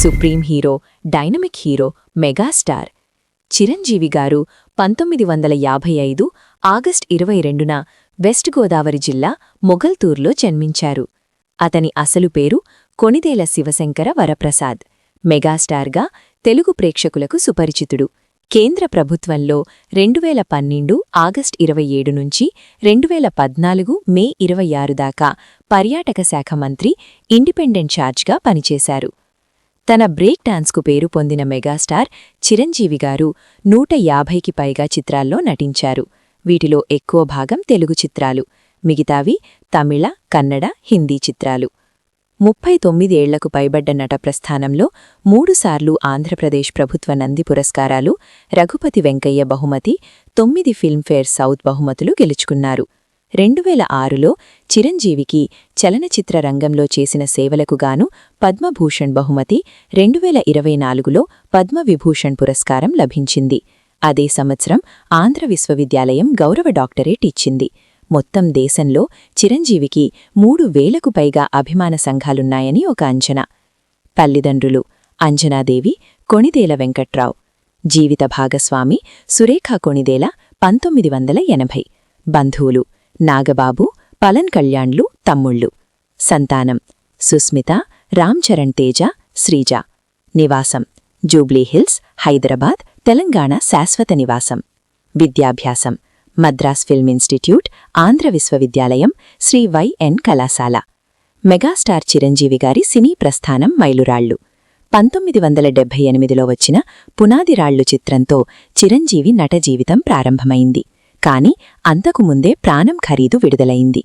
Supreme hero, dynamic hero, megastar Chiranjeevi గారు 1955 August 22న west Godavari జిల్లా మొగల్తూర్లో జన్మించారు. అతని అసలు పేరు కొణిదేల శివశంకర వరప్రసాద్. మెగాస్టార్గా తెలుగు ప్రేక్షకులకు సుపరిచితుడు. కేంద్ర ప్రభుత్వంలో 2012 ఆగస్ట్ 27 నుంచి 2014 మే 26 దాకా పర్యాటక శాఖ మంత్రి, ఇండిపెండెంట్ ఛార్జ్గా పనిచేశారు. తన బ్రేక్ డాన్స్కు పేరు పొందిన మెగాస్టార్ చిరంజీవి గారు 150కి పైగా చిత్రాల్లో నటించారు. వీటిలో ఎక్కువ భాగం తెలుగు చిత్రాలు, మిగతావి తమిళ, కన్నడ, హిందీ చిత్రాలు. 39 ఏళ్లకు పైబడ్డ నట ప్రస్థానంలో 3 సార్లు ఆంధ్రప్రదేశ్ ప్రభుత్వ నంది పురస్కారాలు, రఘుపతి వెంకయ్య బహుమతి, 9 ఫిల్మ్ఫేర్ సౌత్ బహుమతులు గెలుచుకున్నారు. 2006లో చిరంజీవికి చలనచిత్ర రంగంలో చేసిన సేవలకు గాను పద్మభూషణ్ బహుమతి, 2024లో పద్మవిభూషణ్ పురస్కారం లభించింది. అదే సంవత్సరం ఆంధ్ర విశ్వవిద్యాలయం గౌరవ డాక్టరేట్ ఇచ్చింది. మొత్తం దేశంలో చిరంజీవికి 3000కు పైగా అభిమాన సంఘాలున్నాయని ఒక అంచనా. తల్లిదండ్రులు అంజనాదేవి, కొణిదేల వెంకట్రావు. జీవిత భాగస్వామి సురేఖా కొణిదేల, 1980. బంధువులు నాగబాబు, పలన్ కళ్యాణ్లు తమ్ముళ్ళు. సంతానం సుస్మిత, రామ్చరణ్ తేజ, శ్రీజ. నివాసం జూబ్లీహిల్స్, హైదరాబాద్, తెలంగాణ శాశ్వత నివాసం. విద్యాభ్యాసం మద్రాస్ ఫిల్మ్ ఇన్స్టిట్యూట్, ఆంధ్ర విశ్వవిద్యాలయం, శ్రీ వైఎన్ కళాశాల. మెగాస్టార్ చిరంజీవి గారి సినీ ప్రస్థానం మైలురాళ్లు. 1978లో వచ్చిన పునాదిరాళ్లు చిత్రంతో చిరంజీవి నట జీవితం ప్రారంభమైంది. కాని అంతకుముందే ప్రాణం ఖరీదు విడుదలైంది.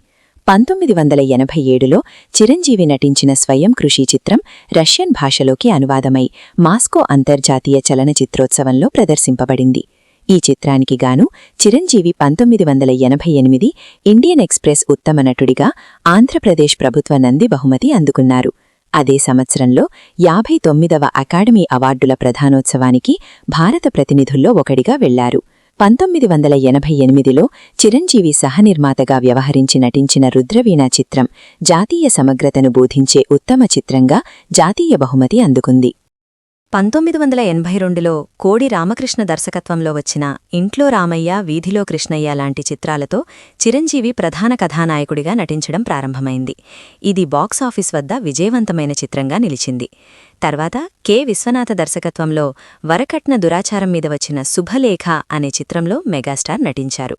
1987లో చిరంజీవి నటించిన స్వయం కృషి చిత్రం రష్యన్ భాషలోకి అనువాదమై మాస్కో అంతర్జాతీయ చలనచిత్రోత్సవంలో ప్రదర్శింపబడింది. ఈ చిత్రానికి గాను చిరంజీవి 1988 ఇండియన్ ఎక్స్‌ప్రెస్ ఉత్తమ నటుడిగా ఆంధ్రప్రదేశ్ ప్రభుత్వ నంది బహుమతి అందుకున్నారు. అదే సంవత్సరంలో 59వ అకాడమీ అవార్డుల ప్రధానోత్సవానికి భారత ప్రతినిధుల్లో ఒకడిగా వెళ్లారు. 1988లో చిరంజీవి సహనిర్మాతగా వ్యవహరించి నటించిన రుద్రవీణ చిత్రం జాతీయ సమగ్రతను బోధించే ఉత్తమ చిత్రంగా జాతీయ బహుమతి అందుకుంది. 1982లో కోడి రామకృష్ణ దర్శకత్వంలో వచ్చిన ఇంట్లో రామయ్య, వీధిలో కృష్ణయ్య లాంటి చిత్రాలతో చిరంజీవి ప్రధాన కథానాయకుడిగా నటించడం ప్రారంభమైంది. ఇది బాక్సాఫీస్ వద్ద విజయవంతమైన చిత్రంగా నిలిచింది. తర్వాత కె. విశ్వనాథ దర్శకత్వంలో వరకట్న దురాచారం మీద వచ్చిన శుభలేఖ అనే చిత్రంలో మెగాస్టార్ నటించారు.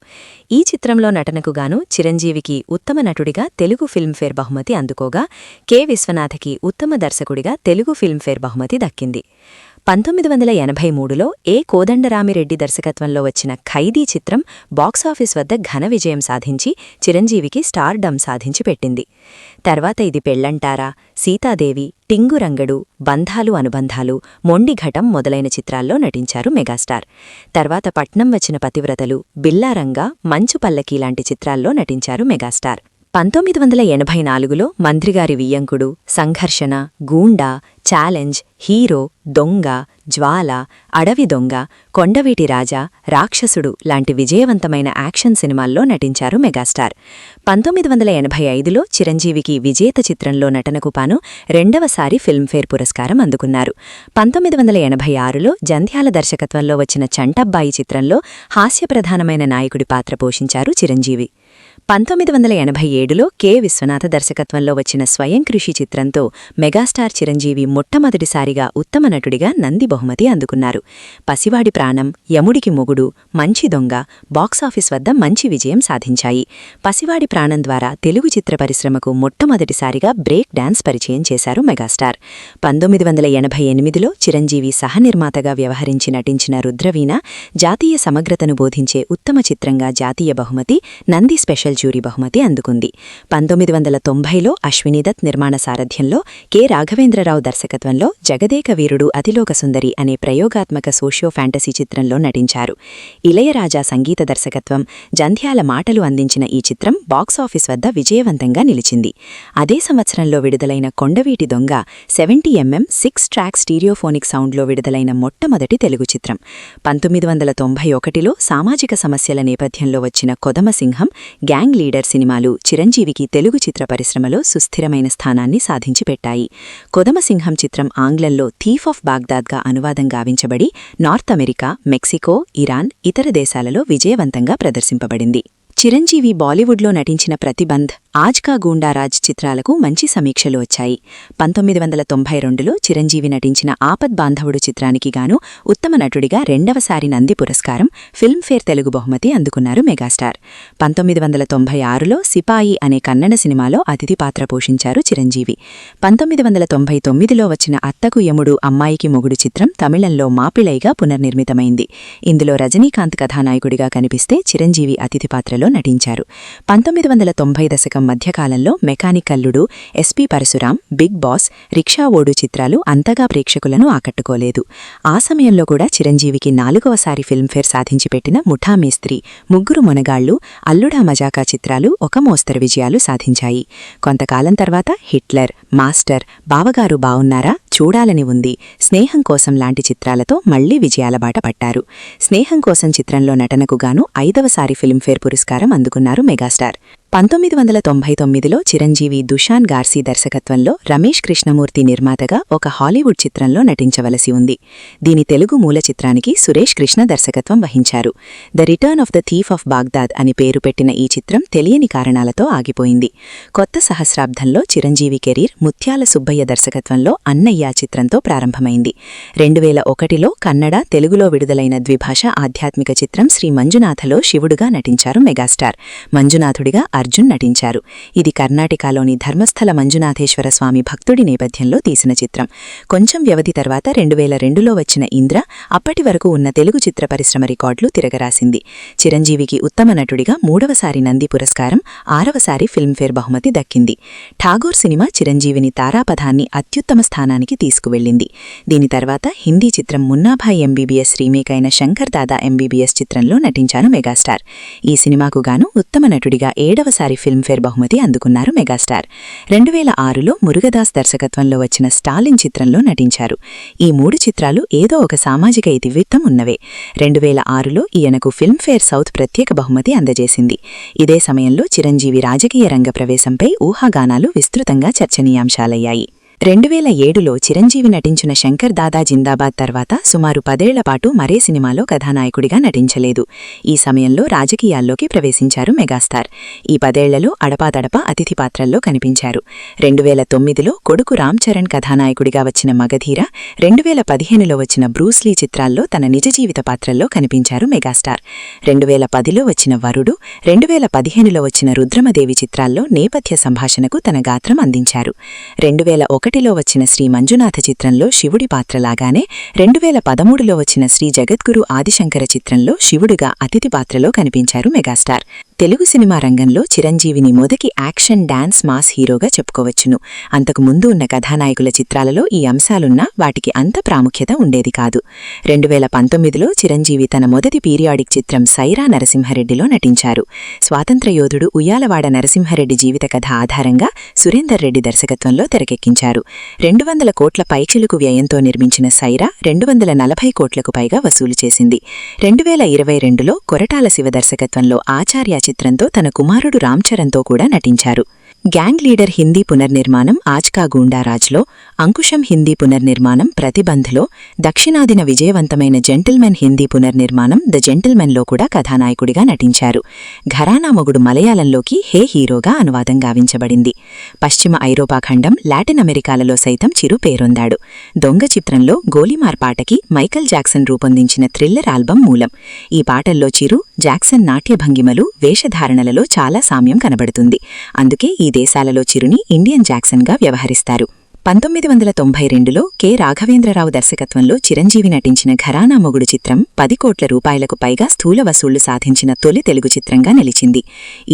ఈ చిత్రంలో నటనకుగాను చిరంజీవికి ఉత్తమ నటుడిగా తెలుగు ఫిల్మ్ఫేర్ బహుమతి అందుకోగా, కె. విశ్వనాథకి ఉత్తమ దర్శకుడిగా తెలుగు ఫిల్మ్ఫేర్ బహుమతి దక్కింది. 1983లో ఏ. కోదండరామిరెడ్డి దర్శకత్వంలో వచ్చిన ఖైదీ చిత్రం బాక్సాఫీస్ వద్ద ఘన విజయం సాధించి చిరంజీవికి స్టార్డమ్ సాధించి పెట్టింది. తర్వాత ఇది పెళ్లంటారా, సీతాదేవి, టింగురంగడు, బంధాలు అనుబంధాలు, మొండిఘటం మొదలైన చిత్రాల్లో నటించారు మెగాస్టార్. తర్వాత పట్నం వచ్చిన పతివ్రతలు, బిల్లారంగా, మంచు పల్లకీ లాంటి చిత్రాల్లో నటించారు మెగాస్టార్. 1984లో మంత్రిగారి వియ్యంకుడు, సంఘర్షణ, గూండా, ఛాలెంజ్, హీరో, దొంగ, జ్వాల, అడవి దొంగ, కొండవీటి రాజా, రాక్షసుడు లాంటి విజయవంతమైన యాక్షన్ సినిమాల్లో నటించారు మెగాస్టార్. 1985లో చిరంజీవికి విజేత చిత్రంలో నటనకుపాను రెండవసారి ఫిల్మ్ఫేర్ పురస్కారం అందుకున్నారు. 1986లో జంధ్యాల దర్శకత్వంలో వచ్చిన చంటబ్బాయి చిత్రంలో హాస్యప్రధానమైన నాయకుడి పాత్ర పోషించారు చిరంజీవి. 1987లో కె. విశ్వనాథ దర్శకత్వంలో వచ్చిన స్వయం కృషి చిత్రంతో మెగాస్టార్ చిరంజీవి మొట్టమొదటిసారిగా ఉత్తమ నటుడిగా నంది బహుమతి అందుకున్నారు. పసివాడి ప్రాణం, యముడికి మొగుడు, మంచి దొంగ బాక్సాఫీస్ వద్ద మంచి విజయం సాధించాయి. పసివాడి ప్రాణం ద్వారా తెలుగు చిత్ర పరిశ్రమకు మొట్టమొదటిసారిగా బ్రేక్ డాన్స్ పరిచయం చేశారు మెగాస్టార్. 1988లో చిరంజీవి సహనిర్మాతగా వ్యవహరించి నటించిన రుద్రవీణ జాతీయ సమగ్రతను బోధించే ఉత్తమ చిత్రంగా జాతీయ బహుమతి, నంది స్పెషల్ జ్యూరీ బహుమతి అందుకుంది. 1990లో అశ్వినీదత్ నిర్మాణ సారథ్యంలో కె. రాఘవేంద్రరావు దర్శకత్వంలో జగదేక వీరుడు అతిలోక సుందరి అనే ప్రయోగాత్మక సోషియో ఫ్యాంటసీ చిత్రంలో నటించారు. ఇళయరాజా సంగీత దర్శకత్వం, జంధ్యాల మాటలు అందించిన ఈ చిత్రం బాక్సాఫీస్ వద్ద విజయవంతంగా నిలిచింది. అదే సంవత్సరంలో విడుదలైన కొండవీటి దొంగ 70mm 6 ట్రాక్ స్టీరియోఫోనిక్ సౌండ్లో విడుదలైన మొట్టమొదటి తెలుగు చిత్రం. 1991లో సామాజిక సమస్యల నేపథ్యంలో వచ్చిన కొదమసింహం, గ్యాంగ్ గ్యాంగ్ లీడర్ సినిమాలు చిరంజీవికి తెలుగు చిత్ర పరిశ్రమలో సుస్థిరమైన స్థానాన్ని సాధించిపెట్టాయి. కొదమసింహం చిత్రం ఆంగ్లంలో థీఫ్ ఆఫ్ బాగ్దాద్గా అనువాదం గావించబడి నార్త్ అమెరికా, మెక్సికో, ఇరాన్, ఇతర దేశాలలో విజయవంతంగా ప్రదర్శింపబడింది. చిరంజీవి బాలీవుడ్లో నటించిన ప్రతిబంధ్, ఆజ్ కా గూండారాజ్ చిత్రాలకు మంచి సమీక్షలు వచ్చాయి. 1992లో చిరంజీవి నటించిన ఆపద్ బాంధవుడు చిత్రానికి గాను ఉత్తమ నటుడిగా రెండవసారి నంది పురస్కారం, ఫిల్మ్ఫేర్ తెలుగు బహుమతి అందుకున్నారు మెగాస్టార్. 1996లో సిపాయి అనే కన్నడ సినిమాలో అతిథి పాత్ర పోషించారు చిరంజీవి. 1999లో వచ్చిన అత్తకు యముడు అమ్మాయికి మొగుడు చిత్రం తమిళంలో మాపిళైగా పునర్నిర్మితమైంది. ఇందులో రజనీకాంత్ కథానాయకుడిగా కనిపిస్తే చిరంజీవి అతిథి పాత్రలో నటించారు. 1990 దశకం మధ్యకాలంలో mechanic Alludu, SP Parasuram, big boss, Riksha Odu చిత్రాలు అంతగా ప్రేక్షకులను ఆకట్టుకోలేదు. ఆ సమయంలో కూడా చిరంజీవికి 4వసారి ఫిల్మ్ఫేర్ సాధించిపెట్టిన ముఠా మేస్త్రి, ముగ్గురు మొనగాళ్లు, అల్లుడా మజాకా చిత్రాలు ఒక మోస్తరు విజయాలు సాధించాయి. కొంతకాలం తర్వాత హిట్లర్, మాస్టర్, బావగారు బావున్నారా, చూడాలని ఉంది, స్నేహం కోసం లాంటి చిత్రాలతో మళ్లీ విజయాల బాట పట్టారు. స్నేహం కోసం చిత్రంలో నటనకు గాను 5వసారి ఫిల్మ్ఫేర్ పురస్కారం అందుకున్నారు మెగాస్టార్. 1999లో చిరంజీవి దుషాన్ గార్సీ దర్శకత్వంలో రమేష్ కృష్ణమూర్తి నిర్మాతగా ఒక హాలీవుడ్ చిత్రంలో నటించవలసి ఉంది. దీని తెలుగు మూల చిత్రానికి సురేష్ కృష్ణ దర్శకత్వం వహించారు. The return of the thief of Baghdad అని పేరు పెట్టిన ఈ చిత్రం తెలియని కారణాలతో ఆగిపోయింది. కొత్త సహస్రాబ్దంలో చిరంజీవి కెరీర్ ముత్యాల సుబ్బయ్య దర్శకత్వంలో అన్నయ్య చిత్రంతో ప్రారంభమైంది. 2001లో కన్నడ, తెలుగులో విడుదలైన ద్విభాష ఆధ్యాత్మిక చిత్రం శ్రీ మంజునాథలో శివుడుగా నటించారు మెగాస్టార్. మంజునాథుడిగా అర్జున్ నటించారు. ఇది కర్ణాటకలోని ధర్మస్థల మంజునాథేశ్వర స్వామి భక్తుడి నేపథ్యంలో తీసిన చిత్రం. కొంచెం వ్యవధి తర్వాత 2002లో వచ్చిన ఇంద్ర అప్పటి వరకు ఉన్న తెలుగు చిత్ర పరిశ్రమ రికార్డులు తిరగరాసింది. చిరంజీవికి ఉత్తమ నటుడిగా 3వసారి నంది పురస్కారం, 6వసారి ఫిల్మ్ఫేర్ బహుమతి దక్కింది. ఠాగూర్ సినిమా చిరంజీవిని తారాపథాన్ని అత్యుత్తమ స్థానానికి తీసుకువెళ్లింది. దీని తర్వాత హిందీ చిత్రం మున్నాభాయ్ ఎంబీబీఎస్ రీమేక్ అయిన శంకర్ దాదా ఎంబీబీఎస్ చిత్రంలో నటించారు మెగాస్టార్. ఈ సినిమాకు గాను ఉత్తమ నటుడిగా 7వసారి ఫిల్మ్ఫేర్ బహుమతి అందుకున్నారు మెగాస్టార్. 2006లో మురుగదాస్ దర్శకత్వంలో వచ్చిన స్టాలిన్ చిత్రంలో నటించారు. ఈ 3 చిత్రాలు ఏదో ఒక సామాజిక ఇతివృత్తం ఉన్నవే. 2006లో ఈయనకు ఫిల్మ్ఫేర్ సౌత్ ప్రత్యేక బహుమతి అందజేసింది. ఇదే సమయంలో చిరంజీవి రాజకీయ రంగ ప్రవేశంపై ఊహాగానాలు విస్తృతంగా చర్చనీయాంశాలయ్యాయి. 2007లో చిరంజీవి నటించిన శంకర్ దాదా జిందాబాద్ తర్వాత సుమారు 10 ఏళ్ల పాటు మరే సినిమాలో కథానాయకుడిగా నటించలేదు. ఈ సమయంలో రాజకీయాల్లోకి ప్రవేశించారు మెగాస్టార్. ఈ 10 ఏళ్లలో అడపాదడపా అతిథి పాత్రల్లో కనిపించారు. 2009లో కొడుకు రామ్ చరణ్ కథానాయకుడిగా వచ్చిన మగధీర, 2015లో వచ్చిన బ్రూస్లీ చిత్రాల్లో తన నిజ జీవిత పాత్రల్లో కనిపించారు మెగాస్టార్. 2010లో వచ్చిన వరుడు, 2015లో వచ్చిన రుద్రమదేవి చిత్రాల్లో నేపథ్య సంభాషణకు తన గాత్రం అందించారు. 2001లో వచ్చిన శ్రీ మంజునాథ చిత్రంలో శివుడి పాత్రలాగానే 2013లో వచ్చిన శ్రీ జగద్గురు ఆదిశంకర చిత్రంలో శివుడిగా అతిథి పాత్రలో కనిపించారు మెగాస్టార్. తెలుగు సినిమా రంగంలో చిరంజీవిని మొదటి యాక్షన్ డాన్స్ మాస్ హీరోగా చెప్పుకోవచ్చును. అంతకు ముందు ఉన్న కథానాయకుల చిత్రాలలో ఈ అంశాలున్నా వాటికి అంత ప్రాముఖ్యత ఉండేది కాదు. 2019లో చిరంజీవి తన మొదటి పీరియాడిక్ చిత్రం సైరా నరసింహారెడ్డిలో నటించారు. స్వాతంత్ర్యయోధుడు ఉయ్యాలవాడ నరసింహారెడ్డి జీవిత కథ ఆధారంగా సురేందర్ రెడ్డి దర్శకత్వంలో తెరకెక్కించారు. 200 కోట్ల పైచిలుకు వ్యయంతో నిర్మించిన సైరా 240 కోట్లకు పైగా వసూలు చేసింది. 2022లో కొరటాల శివ దర్శకత్వంలో ఆచార్య చిత్రంతో తన కుమారుడు రామ్ చరణ్తో కూడా నటించారు. గ్యాంగ్ లీడర్ హిందీ పునర్నిర్మాణం ఆజ్ కా గూండారాజ్లో, అంకుశం హిందీ పునర్నిర్మాణం ప్రతిబంధ్లో, దక్షిణాదిన విజయవంతమైన జెంటిల్మెన్ హిందీ పునర్నిర్మాణం ద జెంటిల్మెన్లో కూడా కథానాయకుడిగా నటించారు. ఘరానా మొగుడు మలయాళంలోకి హే హీరోగా అనువాదం గావించబడింది. పశ్చిమ ఐరోపా ఖండం, లాటిన్ అమెరికాలలో సైతం చిరు పేరొందాడు. దొంగ చిత్రంలో గోలీమార్ పాటకి మైకల్ జాక్సన్ రూపొందించిన థ్రిల్లర్ ఆల్బం మూలం. ఈ పాటల్లో చిరు, జాక్సన్ నాట్యభంగిమలు, వేషధారణలలో చాలా సామ్యం కనబడుతుంది. అందుకే ఈ దేశాలలో చిరుని ఇండియన్ జాక్సన్గా వ్యవహరిస్తారు. 1992లో కె రాఘవేంద్రరావు దర్శకత్వంలో చిరంజీవి నటించిన ఘరానా మొగుడు చిత్రం 10 కోట్ల రూపాయలకు పైగా స్థూల వసూళ్లు సాధించిన తొలి తెలుగు చిత్రంగా నిలిచింది.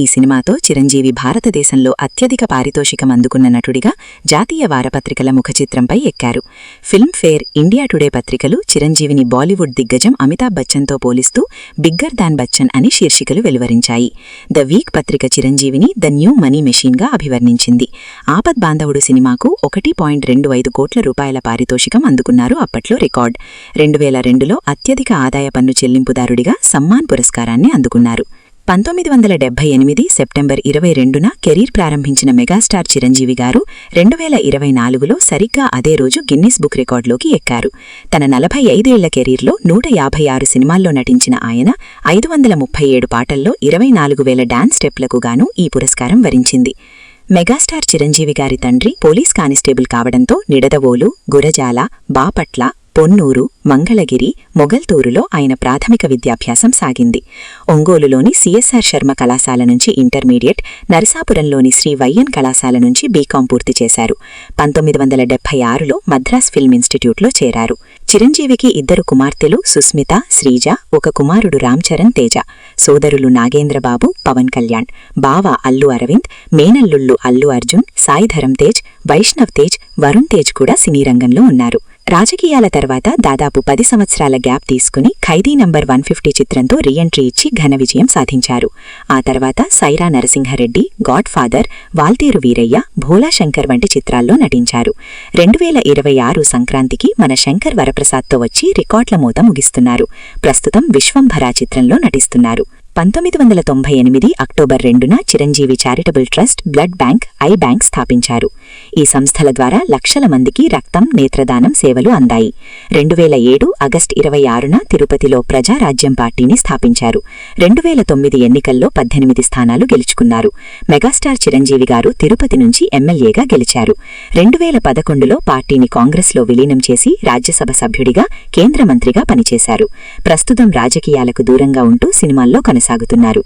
ఈ సినిమాతో చిరంజీవి భారతదేశంలో అత్యధిక పారితోషికం అందుకున్న నటుడిగా జాతీయ వారపత్రికల ముఖచిత్రంపై ఎక్కారు. ఫిల్మ్ఫేర్, ఇండియా టుడే పత్రికలు చిరంజీవిని బాలీవుడ్ దిగ్గజం అమితాబ్ బచ్చన్తో పోలిస్తూ బిగ్గర్ దాన్ బచ్చన్ అని శీర్షికలు వెలువరించాయి. ద వీక్ పత్రిక చిరంజీవిని ద న్యూ మనీ మెషీన్గా అభివర్ణించింది. ఆపద్ బాంధవుడు సినిమాకు 1.25 కోట్ల రూపాయల పారితోషికం అందుకున్నారు. అప్పట్లో రికార్డ్. 2002లో అత్యధిక ఆదాయ పన్ను చెల్లింపుదారుడిగా సమ్మాన్ పురస్కారాన్ని అందుకున్నారు. 1978 సెప్టెంబర్ 22న కెరీర్ ప్రారంభించిన మెగాస్టార్ చిరంజీవి గారు 2024లో సరిగ్గా అదే రోజు గిన్నిస్ బుక్ రికార్డులోకి ఎక్కారు. తన 45 ఏళ్ల కెరీర్లో 156 సినిమాల్లో నటించిన ఆయన 537 పాటల్లో 24,000 డాన్స్ స్టెప్లకు గాను ఈ పురస్కారం వరించింది. మెగాస్టార్ చిరంజీవి గారి తండ్రి పోలీస్ కానిస్టేబుల్ కావడంతో నిడదవోలు, గురజాల, బాపట్ల, పొన్నూరు, మంగళగిరి, మొగల్తూరులో ఆయన ప్రాథమిక విద్యాభ్యాసం సాగింది. ఒంగోలులోని సిఎస్ఆర్ శర్మ కళాశాల నుంచి ఇంటర్మీడియట్, నరసాపురంలోని శ్రీ వైఎన్ కళాశాల నుంచి బీకాం పూర్తి చేశారు. 1976లో మద్రాస్ ఫిల్మ్ ఇన్స్టిట్యూట్లో చేరారు. చిరంజీవికి 2 కుమార్తెలు సుస్మిత, శ్రీజ, ఒక కుమారుడు రామ్చరణ్ తేజ, సోదరులు నాగేంద్రబాబు, పవన్ కళ్యాణ్, బావ అల్లు అరవింద్, మేనల్లుళ్ళు అల్లు అర్జున్, సాయిధరం తేజ్, వైష్ణవ్ తేజ్, వరుణ్ తేజ్ కూడా సినీ రంగంలో ఉన్నారు. రాజకీయాల తర్వాత దాదాపు 10 సంవత్సరాల గ్యాప్ తీసుకుని ఖైదీ నంబర్ 150 చిత్రంతో రీఎంట్రీ ఇచ్చి ఘన విజయం సాధించారు. ఆ తర్వాత సైరా నరసింహారెడ్డి, గాడ్ ఫాదర్, వాల్తేరు వీరయ్య, భోలా శంకర్ వంటి చిత్రాల్లో నటించారు. 2026 సంక్రాంతికి మన శంకర్ వరప్రసాద్తో వచ్చి రికార్డుల మోత ముగిస్తున్నారు. ప్రస్తుతం విశ్వంభర చిత్రంలో నటిస్తున్నారు. 1998 అక్టోబర్ 2న Chiranjeevi charitable trust, blood bank, eye bank స్థాపించారు. ఈ సంస్థల ద్వారా లక్షల మందికి రక్తం, నేత్రదానం సేవలు అందాయి. 2007 ఆగస్టు 26న తిరుపతిలో ప్రజారాజ్యం పార్టీని స్థాపించారు. 2009 ఎన్నికల్లో 18 స్థానాలు గెలుచుకున్నారు. మెగాస్టార్ చిరంజీవి గారు తిరుపతి నుంచి ఎమ్మెల్యేగా గెలిచారు. 2011లో పార్టీని కాంగ్రెస్లో విలీనం చేసి రాజ్యసభ సభ్యుడిగా, కేంద్ర మంత్రిగా పనిచేశారు. ప్రస్తుతం రాజకీయాలకు దూరంగా ఉంటూ సినిమాల్లో కొనసాగుతున్నారు.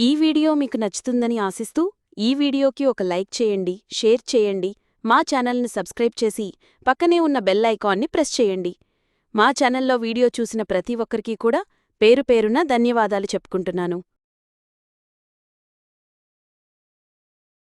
ఈ వీడియో మీకు నచ్చుతుందని ఆశిస్తూ ఈ వీడియోకి ఒక లైక్ చేయండి, షేర్ చేయండి, మా ఛానల్ని సబ్స్క్రైబ్ చేసి పక్కనే ఉన్న బెల్ ఐకాన్ని ప్రెస్ చేయండి. మా ఛానల్లో వీడియో చూసిన ప్రతి ఒక్కరికీ కూడా పేరు పేరున ధన్యవాదాలు చెప్పుకుంటున్నాను.